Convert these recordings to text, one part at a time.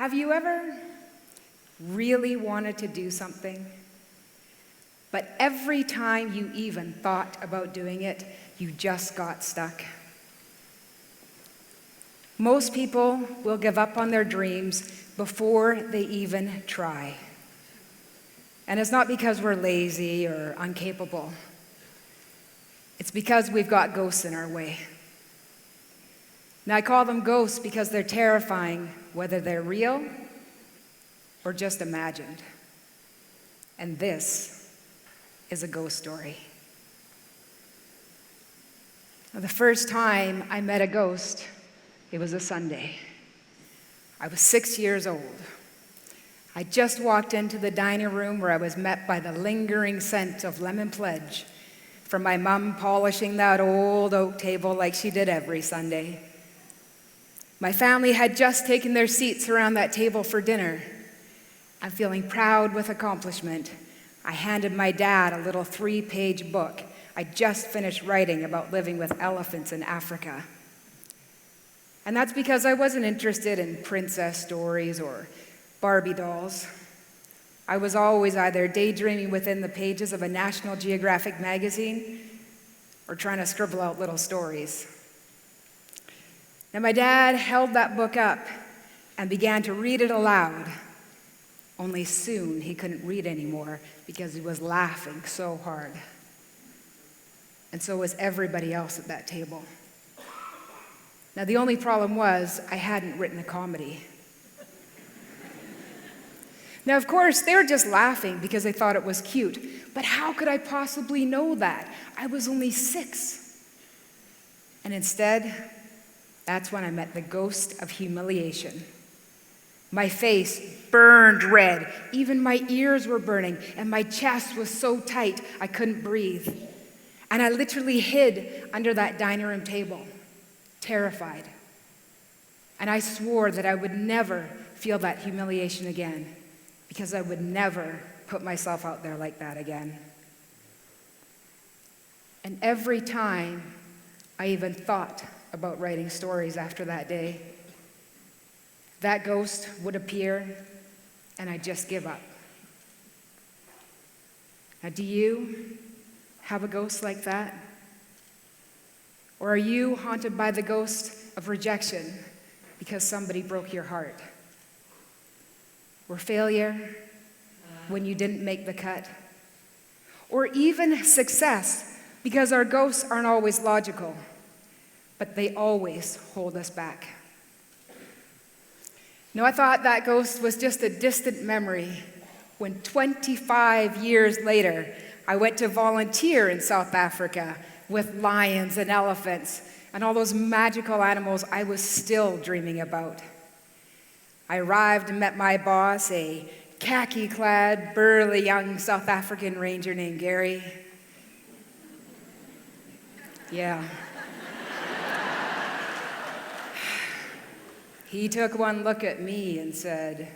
Have you ever really wanted to do something, but every time you even thought about doing it, you just got stuck? Most people will give up on their dreams before they even try. And it's not because we're lazy or incapable. It's because we've got ghosts in our way. Now, I call them ghosts because they're terrifying, whether they're real or just imagined. And this is a ghost story. Now, the first time I met a ghost, it was a Sunday. I was 6 years old. I just walked into the dining room where I was met by the lingering scent of lemon pledge from my mom polishing that old oak table like she did every Sunday. My family had just taken their seats around that table for dinner. I'm feeling proud with accomplishment. I handed my dad a little 3-page book I just finished writing about living with elephants in Africa. And that's because I wasn't interested in princess stories or Barbie dolls. I was always either daydreaming within the pages of a National Geographic magazine or trying to scribble out little stories. Now, my dad held that book up and began to read it aloud. Only soon he couldn't read anymore because he was laughing so hard. And so was everybody else at that table. Now, the only problem was I hadn't written a comedy. Now, of course, they were just laughing because they thought it was cute. But how could I possibly know that? I was only 6. And instead, that's when I met the ghost of humiliation. My face burned red. Even my ears were burning, and my chest was so tight I couldn't breathe. And I literally hid under that dining room table, terrified. And I swore that I would never feel that humiliation again, because I would never put myself out there like that again. And every time I even thought about writing stories after that day, that ghost would appear and I'd just give up. Now, do you have a ghost like that? Or are you haunted by the ghost of rejection because somebody broke your heart? Or failure when you didn't make the cut? Or even success, because our ghosts aren't always logical, but they always hold us back. No, I thought that ghost was just a distant memory when 25 years later, I went to volunteer in South Africa with lions and elephants and all those magical animals I was still dreaming about. I arrived and met my boss, a khaki-clad, burly young South African ranger named Gary. Yeah. He took one look at me and said,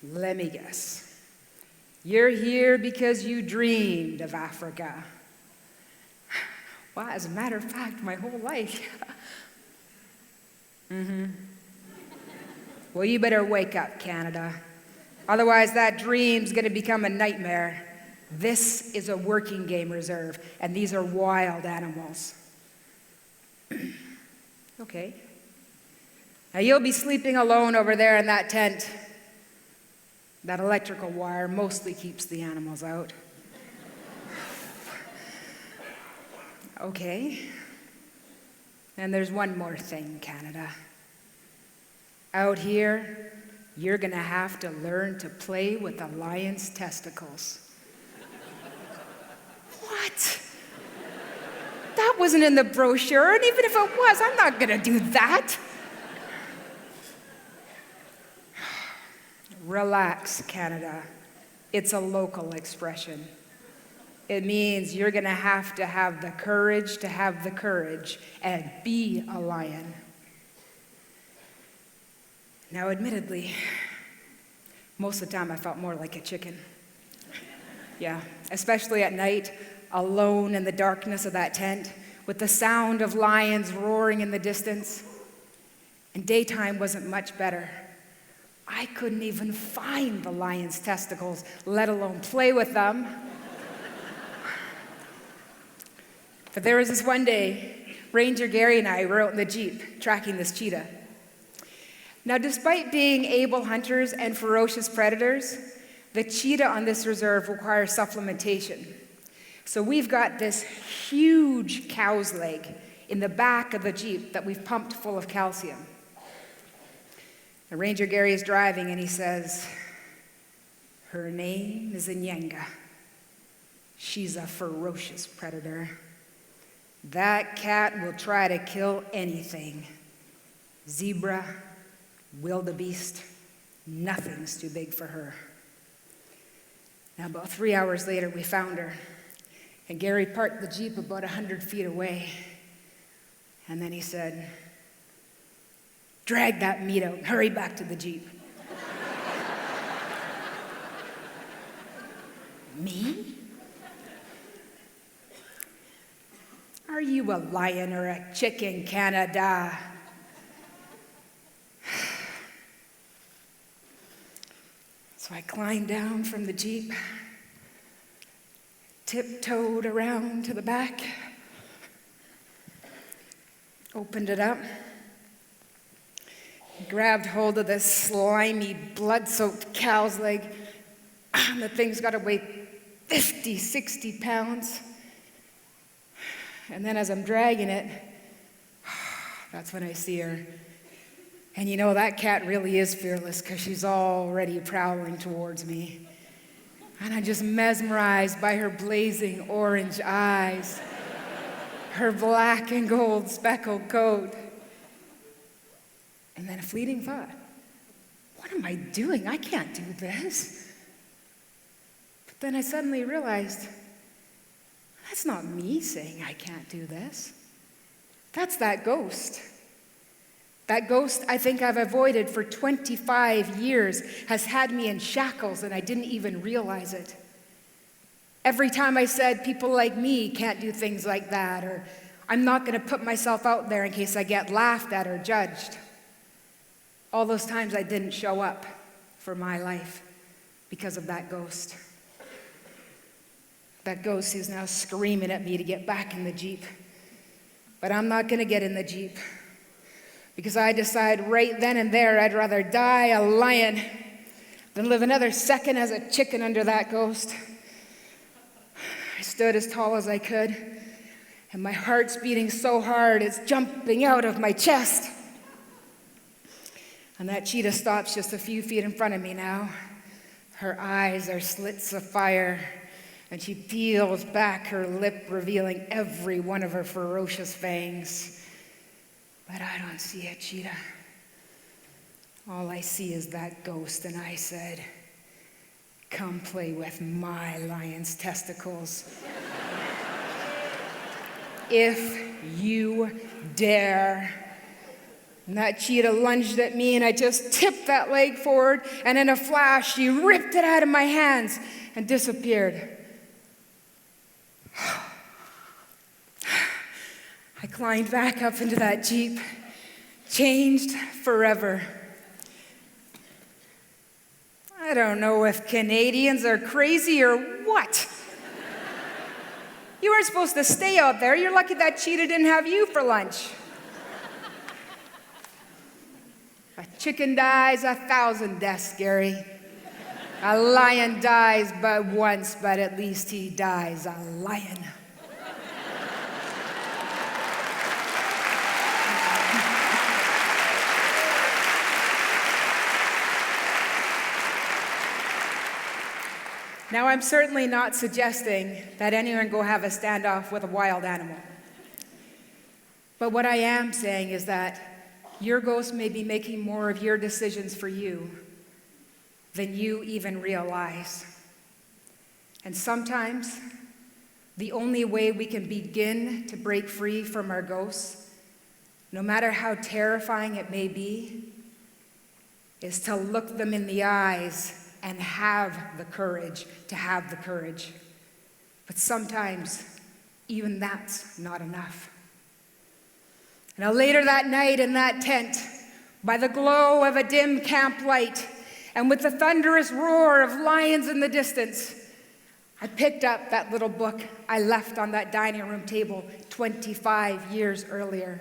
"Let me guess. You're here because you dreamed of Africa." Well, as a matter of fact, my whole life. Well, you better wake up, Canada. Otherwise, that dream's going to become a nightmare. This is a working game reserve, and these are wild animals. Okay. Now, you'll be sleeping alone over there in that tent. That electrical wire mostly keeps the animals out. Okay. And there's one more thing, Canada. Out here, you're going to have to learn to play with a lion's testicles. What? That wasn't in the brochure, and even if it was, I'm not going to do that. Relax, Canada. It's a local expression. It means you're going to have the courage to have the courage and be a lion. Now, admittedly, most of the time I felt more like a chicken. Yeah, especially at night, alone in the darkness of that tent, with the sound of lions roaring in the distance. And daytime wasn't much better. I couldn't even find the lion's testicles, let alone play with them. But there was this one day, Ranger Gary and I were out in the Jeep tracking this cheetah. Now, despite being able hunters and ferocious predators, the cheetah on this reserve requires supplementation. So we've got this huge cow's leg in the back of the Jeep that we've pumped full of calcium. And Ranger Gary is driving and he says, "Her name is Nyanga. She's a ferocious predator. That cat will try to kill anything. Zebra, wildebeest, nothing's too big for her." Now, about 3 hours later, we found her. And Gary parked the Jeep about 100 feet away. And then he said, "Drag that meat out and hurry back to the Jeep." Me? Are you a lion or a chicken, Canada? So I climbed down from the Jeep, tiptoed around to the back, opened it up, grabbed hold of this slimy, blood-soaked cow's leg. The thing's got to weigh 50, 60 pounds. And then as I'm dragging it, that's when I see her. And you know, that cat really is fearless because she's already prowling towards me. And I'm just mesmerized by her blazing orange eyes, her black and gold speckled coat. And then a fleeting thought, what am I doing? I can't do this. But then I suddenly realized, that's not me saying I can't do this. That's that ghost. That ghost I think I've avoided for 25 years has had me in shackles and I didn't even realize it. Every time I said people like me can't do things like that, or I'm not going to put myself out there in case I get laughed at or judged. All those times I didn't show up for my life because of that ghost. That ghost is now screaming at me to get back in the Jeep. But I'm not going to get in the Jeep. Because I decide right then and there I'd rather die a lion than live another second as a chicken under that ghost. I stood as tall as I could, and my heart's beating so hard it's jumping out of my chest. And that cheetah stops just a few feet in front of me now. Her eyes are slits of fire, and she peels back her lip, revealing every one of her ferocious fangs. But I don't see a cheetah. All I see is that ghost, and I said, "Come play with my lion's testicles. If you dare." And that cheetah lunged at me, and I just tipped that leg forward, and in a flash, she ripped it out of my hands and disappeared. I climbed back up into that Jeep, changed forever. I don't know if Canadians are crazy or what. You weren't supposed to stay out there. You're lucky that cheetah didn't have you for lunch. A chicken dies 1,000 deaths, Gary. A lion dies but once, but at least he dies a lion. Now, I'm certainly not suggesting that anyone go have a standoff with a wild animal. But what I am saying is that your ghost may be making more of your decisions for you than you even realize. And sometimes, the only way we can begin to break free from our ghosts, no matter how terrifying it may be, is to look them in the eyes and have the courage to have the courage. But sometimes, even that's not enough. Now, later that night in that tent, by the glow of a dim camp light and with the thunderous roar of lions in the distance, I picked up that little book I left on that dining room table 25 years earlier,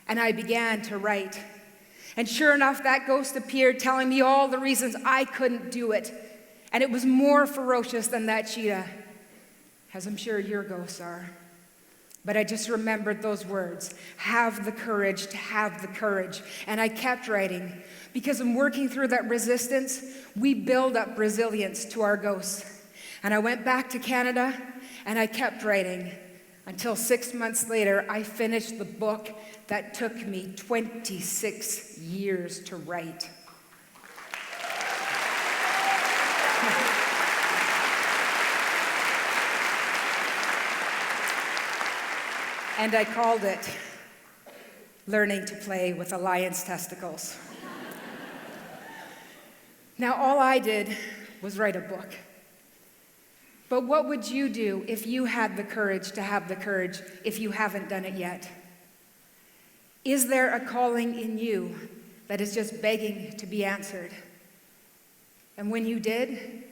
and I began to write. And sure enough, that ghost appeared telling me all the reasons I couldn't do it, and it was more ferocious than that cheetah, as I'm sure your ghosts are. But I just remembered those words, have the courage to have the courage. And I kept writing, because in working through that resistance, we build up resilience to our ghosts. And I went back to Canada, and I kept writing, until 6 months later, I finished the book that took me 26 years to write. And I called it Learning to Play with a Lion's Testicles. Now, all I did was write a book. But what would you do if you had the courage to have the courage if you haven't done it yet? Is there a calling in you that is just begging to be answered? And when you did,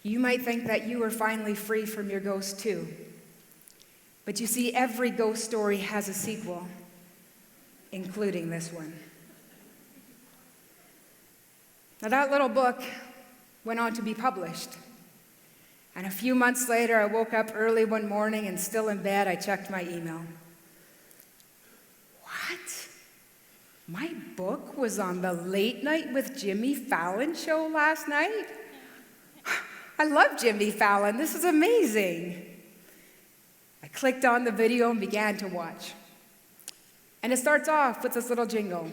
you might think that you were finally free from your ghost too. But you see, every ghost story has a sequel, including this one. Now, that little book went on to be published. And a few months later, I woke up early one morning and still in bed, I checked my email. What? My book was on the Late Night with Jimmy Fallon show last night? I love Jimmy Fallon. This is amazing. I clicked on the video and began to watch. And it starts off with this little jingle.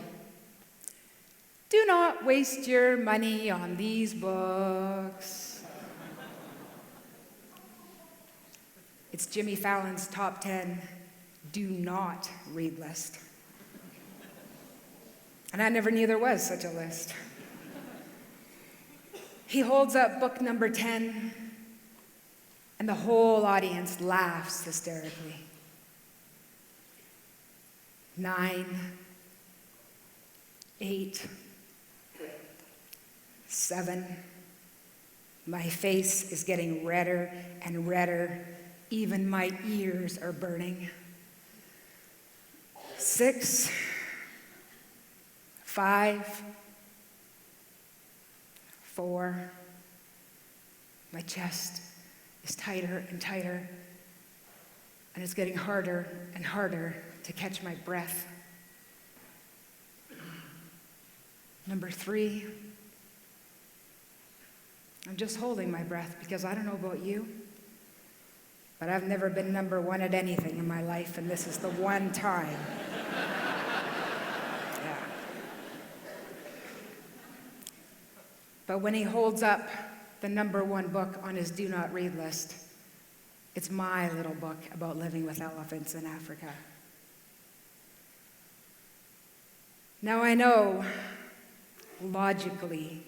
Do not waste your money on these books. It's Jimmy Fallon's top 10 do not read list. And I never knew there was such a list. He holds up book number 10, and the whole audience laughs hysterically. 9, 8, 7. My face is getting redder and redder. Even my ears are burning. 6, 5, 4. My chest is tighter and tighter, and it's getting harder and harder to catch my breath. Number 3, I'm just holding my breath because I don't know about you, but I've never been number 1 at anything in my life, and this is the one time. Yeah. But when he holds up the number 1 book on his do not read list, it's my little book about living with elephants in Africa. Now I know, logically,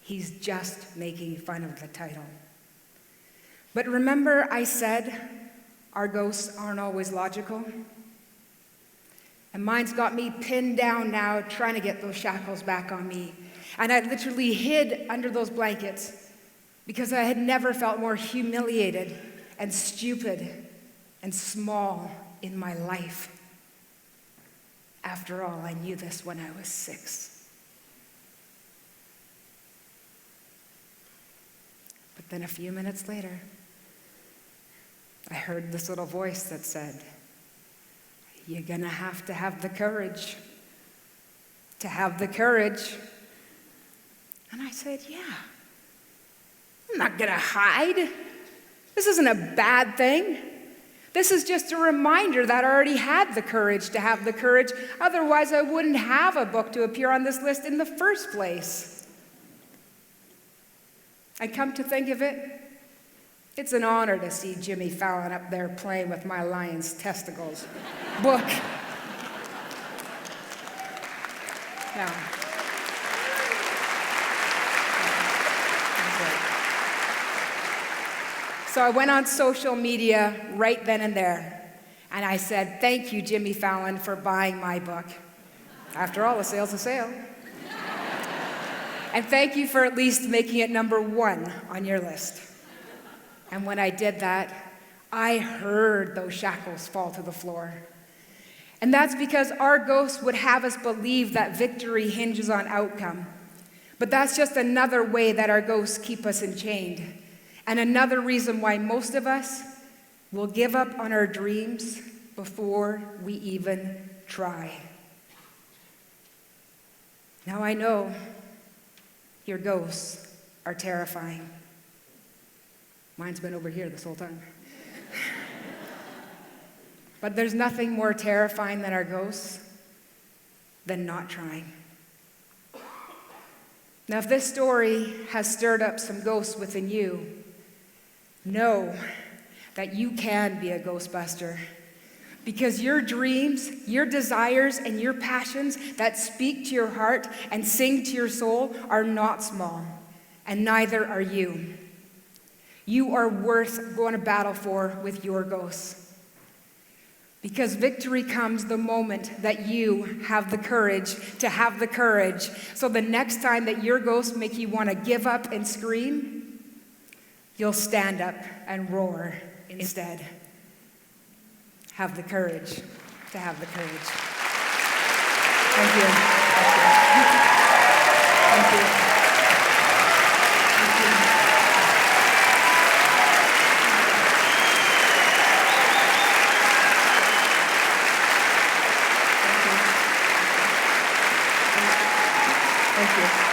he's just making fun of the title. But remember I said our ghosts aren't always logical? And mine's got me pinned down now, trying to get those shackles back on me. And I literally hid under those blankets because I had never felt more humiliated and stupid and small in my life. After all, I knew this when I was 6. But then a few minutes later, I heard this little voice that said, you're gonna have the courage to have the courage. And I said, yeah, I'm not gonna hide. This isn't a bad thing. This is just a reminder that I already had the courage to have the courage. Otherwise, I wouldn't have a book to appear on this list in the first place. I come to think of it, it's an honor to see Jimmy Fallon up there playing with my lion's testicles book. Now, so I went on social media right then and there, and I said, thank you, Jimmy Fallon, for buying my book. After all, a sale's a sale. And thank you for at least making it number 1 on your list. And when I did that, I heard those shackles fall to the floor. And that's because our ghosts would have us believe that victory hinges on outcome. But that's just another way that our ghosts keep us enchained. And another reason why most of us will give up on our dreams before we even try. Now I know your ghosts are terrifying. Mine's been over here this whole time. But there's nothing more terrifying than our ghosts than not trying. Now, if this story has stirred up some ghosts within you, know that you can be a ghostbuster. Because your dreams, your desires, and your passions that speak to your heart and sing to your soul are not small, and neither are you. You are worth going to battle for with your ghosts. Because victory comes the moment that you have the courage to have the courage. So the next time that your ghosts make you want to give up and scream, you'll stand up and roar instead. Have the courage to have the courage. Thank you. Thank you. Thank you. Thank you.